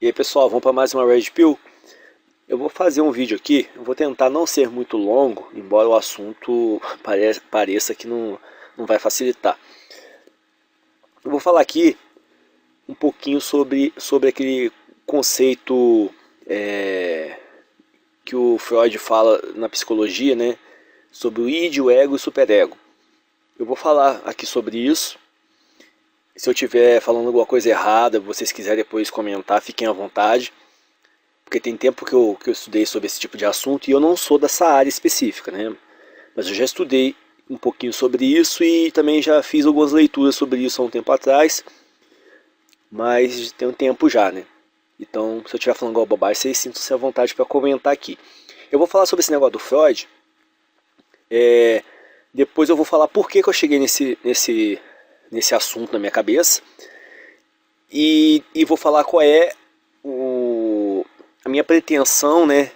E aí pessoal, vamos para mais uma Red Pill. Eu vou fazer um vídeo aqui, eu vou tentar não ser muito longo, embora o assunto pareça que não vai facilitar. Eu vou falar aqui um pouquinho sobre aquele conceito que o Freud fala na psicologia, né? Sobre o id, o ego e o superego. Eu vou falar aqui sobre isso. Se eu estiver falando alguma coisa errada, vocês quiserem depois comentar, fiquem à vontade. Porque tem tempo que eu estudei sobre esse tipo de assunto e eu não sou dessa área específica, né? Mas eu já estudei um pouquinho sobre isso e também já fiz algumas leituras sobre isso há um tempo atrás, mas tem um tempo já, né? Então, se eu estiver falando alguma bobagem, vocês sintam-se à vontade para comentar aqui. Eu vou falar sobre esse negócio do Freud, depois eu vou falar por que eu cheguei nesse assunto na minha cabeça e vou falar qual é a minha pretensão, né?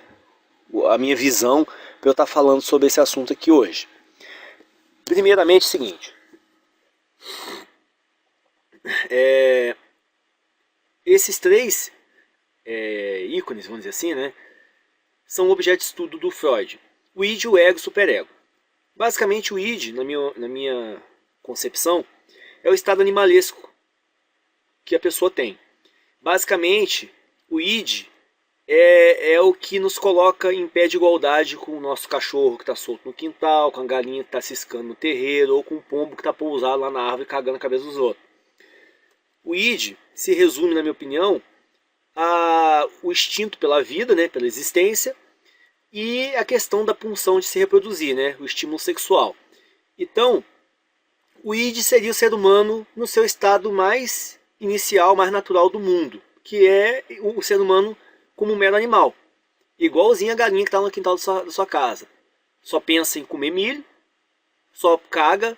A minha visão para eu estar falando sobre esse assunto aqui hoje. Primeiramente, é o seguinte: esses três ícones, vamos dizer assim, né, são objeto de estudo do Freud: o id, o ego e o superego. Basicamente, o id, na minha concepção, é o estado animalesco que a pessoa tem. Basicamente, o id é o que nos coloca em pé de igualdade com o nosso cachorro que está solto no quintal, com a galinha que está ciscando no terreiro, ou com o pombo que está pousado lá na árvore cagando a cabeça dos outros. O id se resume, na minha opinião, o instinto pela vida, né, pela existência, e a questão da pulsão de se reproduzir, né, o estímulo sexual. Então, o id seria o ser humano no seu estado mais inicial, mais natural do mundo, que é o ser humano como um mero animal. Igualzinho a galinha que está no quintal da sua casa. Só pensa em comer milho, só caga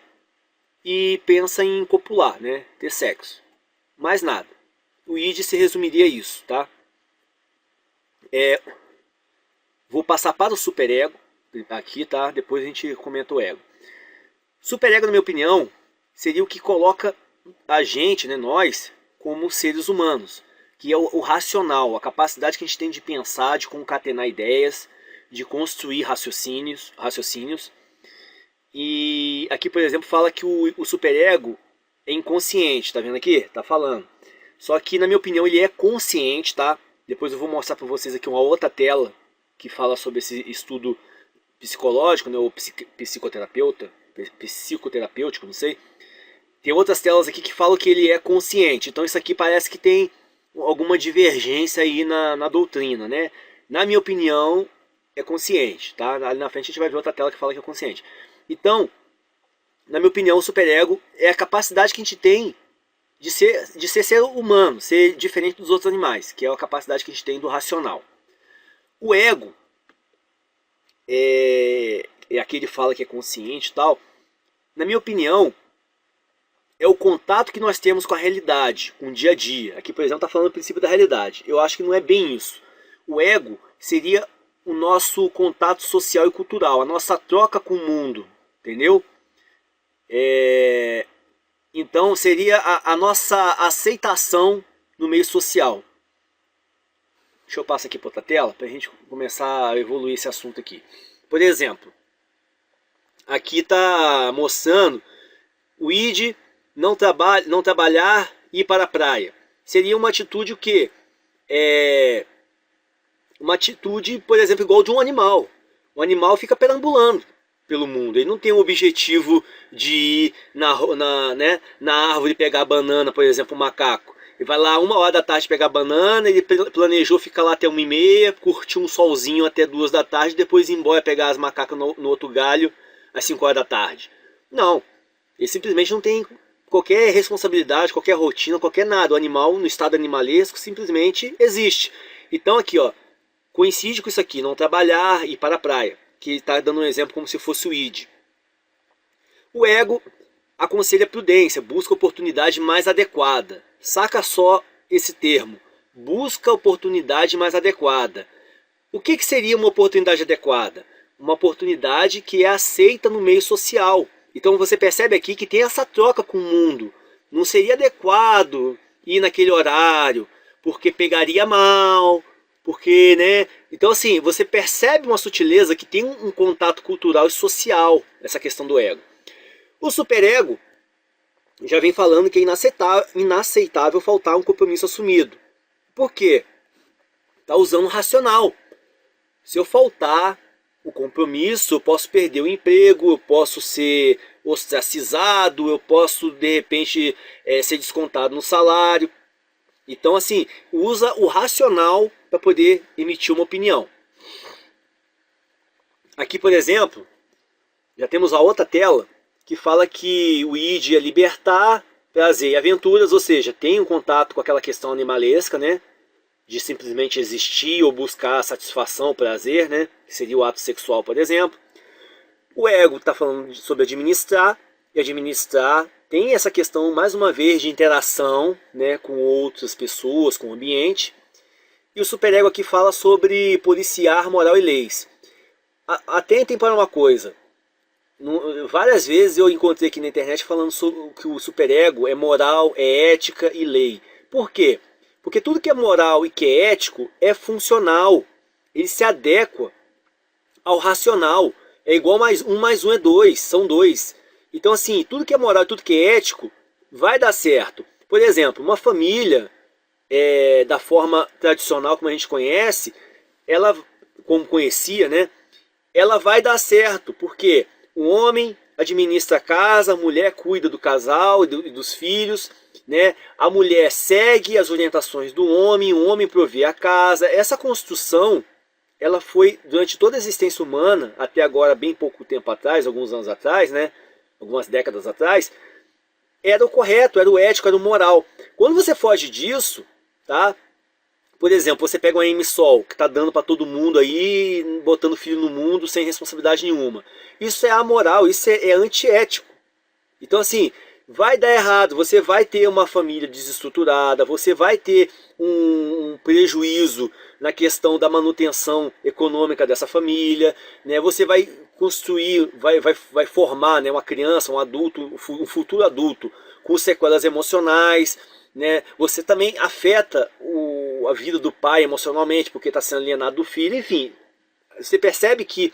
e pensa em copular, né? Ter sexo. Mais nada. O id se resumiria a isso, tá? Vou passar para o superego aqui, tá? Depois a gente comenta o ego. Superego, na minha opinião, seria o que coloca a gente, né, nós, como seres humanos, que é o racional, a capacidade que a gente tem de pensar, de concatenar ideias, de construir raciocínios. E aqui, por exemplo, fala que o superego é inconsciente, tá vendo aqui? Tá falando. Só que, na minha opinião, ele é consciente, tá? Depois eu vou mostrar para vocês aqui uma outra tela que fala sobre esse estudo psicológico, né, ou psicoterapêutico, não sei. Tem outras telas aqui que falam que ele é consciente. Então isso aqui parece que tem alguma divergência aí na doutrina, né? Na minha opinião, é consciente, tá? Ali na frente a gente vai ver outra tela que fala que é consciente. Então, na minha opinião, o superego é a capacidade que a gente tem de ser humano, ser diferente dos outros animais, que é a capacidade que a gente tem do racional. O ego aqui ele fala que é consciente e tal. Na minha opinião, é o contato que nós temos com a realidade, com o dia a dia. Aqui, por exemplo, está falando do princípio da realidade. Eu acho que não é bem isso. O ego seria o nosso contato social e cultural, a nossa troca com o mundo, entendeu? Então, seria a nossa aceitação no meio social. Deixa eu passar aqui para outra tela, para a gente começar a evoluir esse assunto aqui. Por exemplo, aqui está mostrando o id não trabalhar e ir para a praia. Seria uma atitude o quê? Uma atitude, por exemplo, igual de um animal. O animal fica perambulando pelo mundo. Ele não tem o objetivo de ir na árvore pegar banana, por exemplo, um macaco. Ele vai lá 1 hora da tarde pegar banana, ele planejou ficar lá até 1h30, curtir um solzinho até 2 da tarde, depois ir embora pegar as macacas no outro galho às 5 horas da tarde. Não. Ele simplesmente não tem qualquer responsabilidade, qualquer rotina, qualquer nada. O animal, no estado animalesco, simplesmente existe. Então aqui, ó, coincide com isso aqui, não trabalhar e ir para a praia, que está dando um exemplo como se fosse o id. O ego aconselha prudência, busca oportunidade mais adequada. Saca só esse termo, busca oportunidade mais adequada. O que seria uma oportunidade adequada? Uma oportunidade que é aceita no meio social. Então você percebe aqui que tem essa troca com o mundo. Não seria adequado ir naquele horário, porque pegaria mal, porque, né? Então, assim, você percebe uma sutileza que tem um contato cultural e social, essa questão do ego. O superego já vem falando que é inaceitável faltar um compromisso assumido. Por quê? Está usando o racional. Se eu faltar o compromisso, eu posso perder o emprego, eu posso ser ostracizado, eu posso, de repente, ser descontado no salário. Então, assim, usa o racional para poder emitir uma opinião. Aqui, por exemplo, já temos a outra tela que fala que o id é libertar, prazer e aventuras, ou seja, tem um contato com aquela questão animalesca, né? De simplesmente existir ou buscar satisfação, prazer, né? Que seria o ato sexual, por exemplo. O ego está falando sobre administrar, e administrar tem essa questão, mais uma vez, de interação, né, com outras pessoas, com o ambiente. E o superego aqui fala sobre policiar moral e leis. Atentem para uma coisa. Várias vezes eu encontrei aqui na internet falando sobre que o superego é moral, é ética e lei. Por quê? Porque tudo que é moral e que é ético é funcional. Ele se adequa ao racional. É igual mais um é dois, são dois. Então, assim, tudo que é moral e tudo que é ético vai dar certo. Por exemplo, uma família da forma tradicional como a gente conhece, ela, como conhecia, né? Ela vai dar certo, porque o homem administra a casa, a mulher cuida do casal e dos filhos, né? A mulher segue as orientações do homem, o homem provê a casa. Essa construção, ela foi durante toda a existência humana, até agora bem pouco tempo atrás, alguns anos atrás, né? Algumas décadas atrás, era o correto, era o ético, era o moral. Quando você foge disso, tá? Por exemplo, você pega uma Amy Sol, que está dando para todo mundo aí, botando filho no mundo sem responsabilidade nenhuma. Isso é amoral, isso é antiético. Então, assim, vai dar errado, você vai ter uma família desestruturada, você vai ter um prejuízo na questão da manutenção econômica dessa família, né? Você vai construir, vai formar, né, uma criança, um adulto, um futuro adulto com sequelas emocionais, né? Você também afeta a vida do pai emocionalmente, porque está sendo alienado do filho, enfim. Você percebe que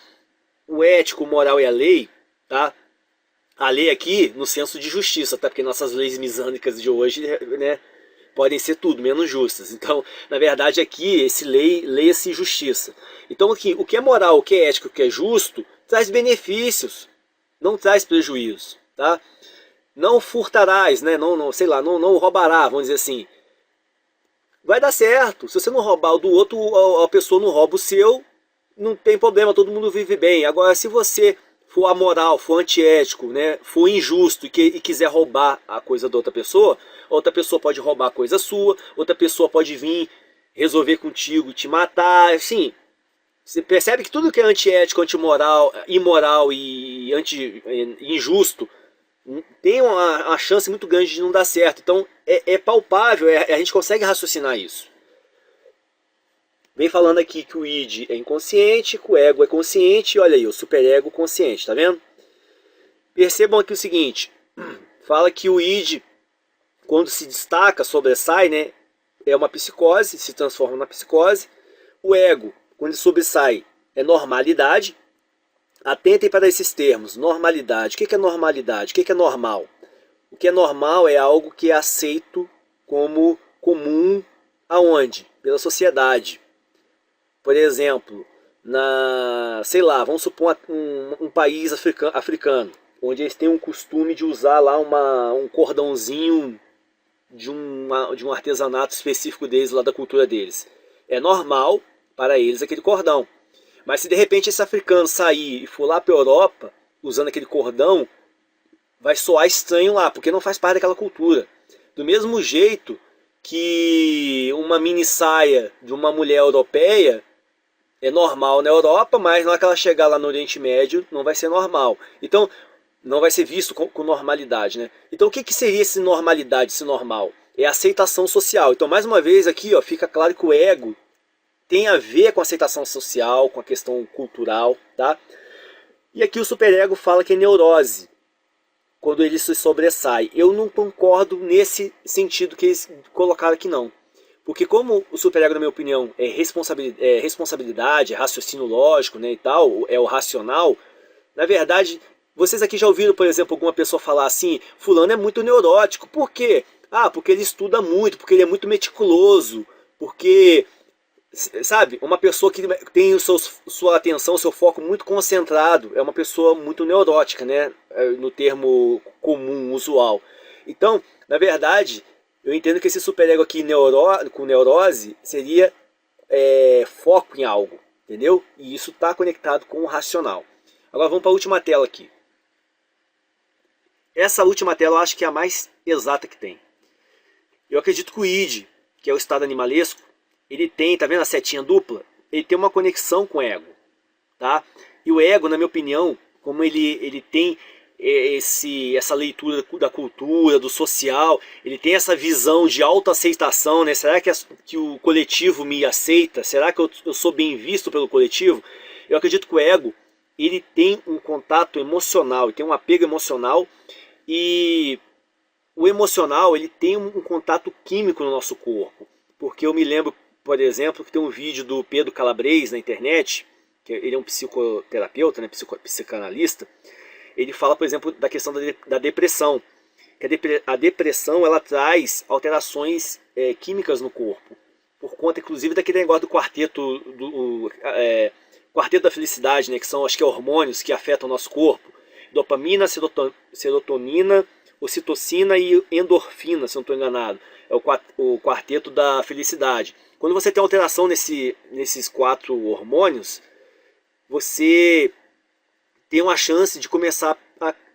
o ético, o moral e a lei, tá? A lei aqui no senso de justiça, tá? Porque nossas leis misânicas de hoje, né, podem ser tudo menos justas. Então, na verdade, aqui esse leia-se justiça. Então, aqui, o que é moral, o que é ético, o que é justo, traz benefícios, não traz prejuízo, tá? Não furtarás, né? Sei lá, não roubará, vamos dizer assim. Vai dar certo. Se você não roubar o do outro, a pessoa não rouba o seu, não tem problema, todo mundo vive bem. Agora, se você for amoral, for antiético, né, for injusto e quiser roubar a coisa da outra pessoa pode roubar a coisa sua, outra pessoa pode vir resolver contigo, te matar, assim. Você percebe que tudo que é antiético, antimoral, imoral e injusto tem uma chance muito grande de não dar certo. Então é palpável, a gente consegue raciocinar isso. Vem falando aqui que o id é inconsciente, que o ego é consciente, e olha aí, o superego consciente, tá vendo? Percebam aqui o seguinte, fala que o id, quando se destaca, sobressai, né, é uma psicose, se transforma na psicose. O ego, quando sobressai, é normalidade. Atentem para esses termos, normalidade. O que é normalidade? O que é normal? O que é normal é algo que é aceito como comum aonde? Pela sociedade. Por exemplo, sei lá, vamos supor um país africano, onde eles têm um costume de usar lá um cordãozinho de um artesanato específico deles, lá da cultura deles. É normal para eles aquele cordão. Mas se de repente esse africano sair e for lá para a Europa, usando aquele cordão, vai soar estranho lá, porque não faz parte daquela cultura. Do mesmo jeito que uma mini saia de uma mulher europeia é normal na Europa, mas na hora que ela chegar lá no Oriente Médio, não vai ser normal. Então, não vai ser visto com normalidade, né? Então, o que seria essa normalidade, esse normal? É a aceitação social. Então, mais uma vez aqui, ó, fica claro que o ego tem a ver com a aceitação social, com a questão cultural, tá? E aqui o superego fala que é neurose, quando ele se sobressai. Eu não concordo nesse sentido que eles colocaram aqui, não. Porque como o superego, na minha opinião, é responsabilidade, é raciocínio lógico, né, e tal, é o racional, na verdade, vocês aqui já ouviram, por exemplo, alguma pessoa falar assim, fulano é muito neurótico. Por quê? Ah, porque ele estuda muito, porque ele é muito meticuloso, porque, sabe, uma pessoa que tem sua atenção, seu foco muito concentrado, é uma pessoa muito neurótica, né, no termo comum, usual. Então, na verdade, eu entendo que esse superego aqui com neurose seria foco em algo, entendeu? E isso está conectado com o racional. Agora vamos para a última tela aqui. Essa última tela eu acho que é a mais exata que tem. Eu acredito que o id, que é o estado animalesco, ele tem, tá vendo a setinha dupla? Ele tem uma conexão com o ego, tá? E o ego, na minha opinião, como ele tem essa leitura da cultura, do social, ele tem essa visão de autoaceitação, né? Será que o coletivo me aceita? Será que eu sou bem visto pelo coletivo? Eu acredito que o ego, ele tem um contato emocional, ele tem um apego emocional, e o emocional, ele tem um contato químico no nosso corpo. Porque eu me lembro, por exemplo, que tem um vídeo do Pedro Calabres na internet, que ele é um psicoterapeuta, né, psicanalista. Ele fala, por exemplo, da questão da depressão. Que a depressão, ela traz alterações químicas no corpo. Por conta, inclusive, daquele negócio do quarteto, quarteto da felicidade, né, que são, acho que, hormônios que afetam o nosso corpo. Dopamina, serotonina, ocitocina e endorfina, se não estou enganado. É o quarteto da felicidade. Quando você tem alteração nesses 4 hormônios, você tem uma chance de começar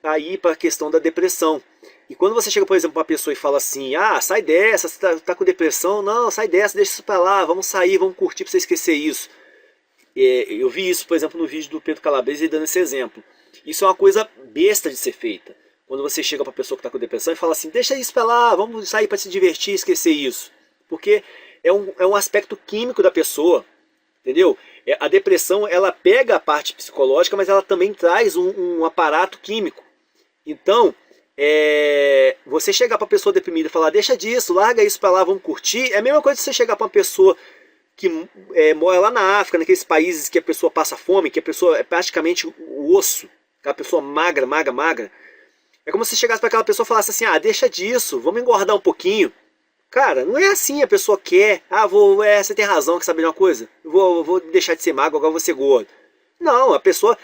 a ir para a questão da depressão. E quando você chega, por exemplo, para uma pessoa e fala assim, ah, sai dessa, você tá com depressão, não, sai dessa, deixa isso para lá, vamos sair, vamos curtir para você esquecer isso. Eu vi isso, por exemplo, no vídeo do Pedro Calabres, ele dando esse exemplo. Isso é uma coisa besta de ser feita. Quando você chega para a pessoa que está com depressão e fala assim, deixa isso para lá, vamos sair para se divertir, esquecer isso. Porque é um aspecto químico da pessoa, entendeu? A depressão, ela pega a parte psicológica, mas ela também traz um aparato químico. Então, você chegar para a pessoa deprimida e falar, deixa disso, larga isso para lá, vamos curtir, é a mesma coisa que você chegar para uma pessoa que mora lá na África, naqueles países que a pessoa passa fome, que a pessoa é praticamente o osso, aquela pessoa magra, magra, magra. É como se chegasse para aquela pessoa e falasse assim, ah, deixa disso, vamos engordar um pouquinho. Cara, não é assim, a pessoa quer, você tem razão, quer saber de uma coisa? Vou deixar de ser magro, agora vou ser gordo. Não, a pessoa,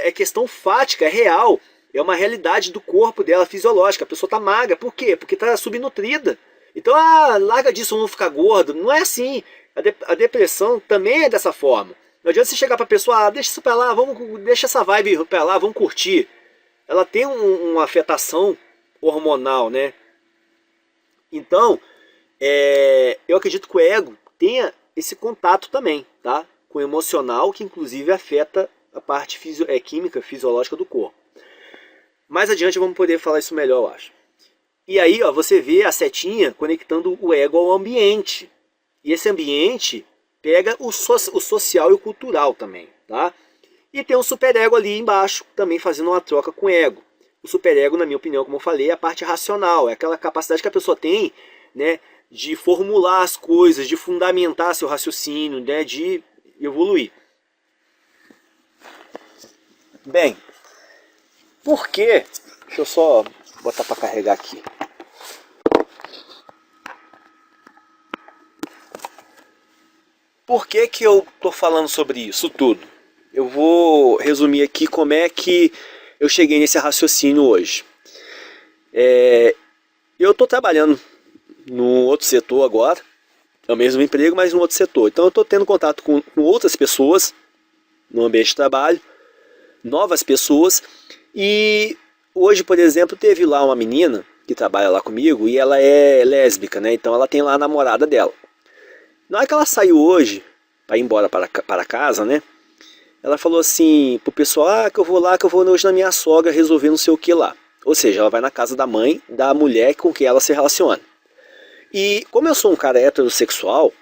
é questão fática, é real, é uma realidade do corpo dela, fisiológica, a pessoa está magra, por quê? Porque está subnutrida. Então, larga disso, vamos ficar gordo. Não é assim, a depressão também é dessa forma. Não adianta você chegar para a pessoa, deixa isso para lá, deixa essa vibe para lá, vamos curtir. Ela tem uma afetação hormonal, né? Então, eu acredito que o ego tenha esse contato também, tá? Com o emocional, que inclusive afeta a parte química, fisiológica do corpo. Mais adiante vamos poder falar isso melhor, eu acho. E aí, ó, você vê a setinha conectando o ego ao ambiente. E esse ambiente pega o social e o cultural também, tá? E tem um superego ali embaixo, também fazendo uma troca com o ego. O superego, na minha opinião, como eu falei, é a parte racional, é aquela capacidade que a pessoa tem, né, de formular as coisas, de fundamentar seu raciocínio, né, de evoluir. Bem, por quê? Deixa eu só botar para carregar aqui. Por que que eu tô falando sobre isso tudo? Eu vou resumir aqui como é que eu cheguei nesse raciocínio hoje. Eu estou trabalhando num outro setor agora, é o mesmo emprego, mas num outro setor. Então eu estou tendo contato com outras pessoas no ambiente de trabalho, novas pessoas, e hoje, por exemplo, teve lá uma menina que trabalha lá comigo e ela é lésbica, né? Então ela tem lá a namorada dela. Na hora que ela saiu hoje, para ir embora para casa, né? Ela falou assim pro pessoal, que eu vou hoje na minha sogra resolver não sei o que lá. Ou seja, ela vai na casa da mãe da mulher com quem ela se relaciona. E como eu sou um cara heterossexual,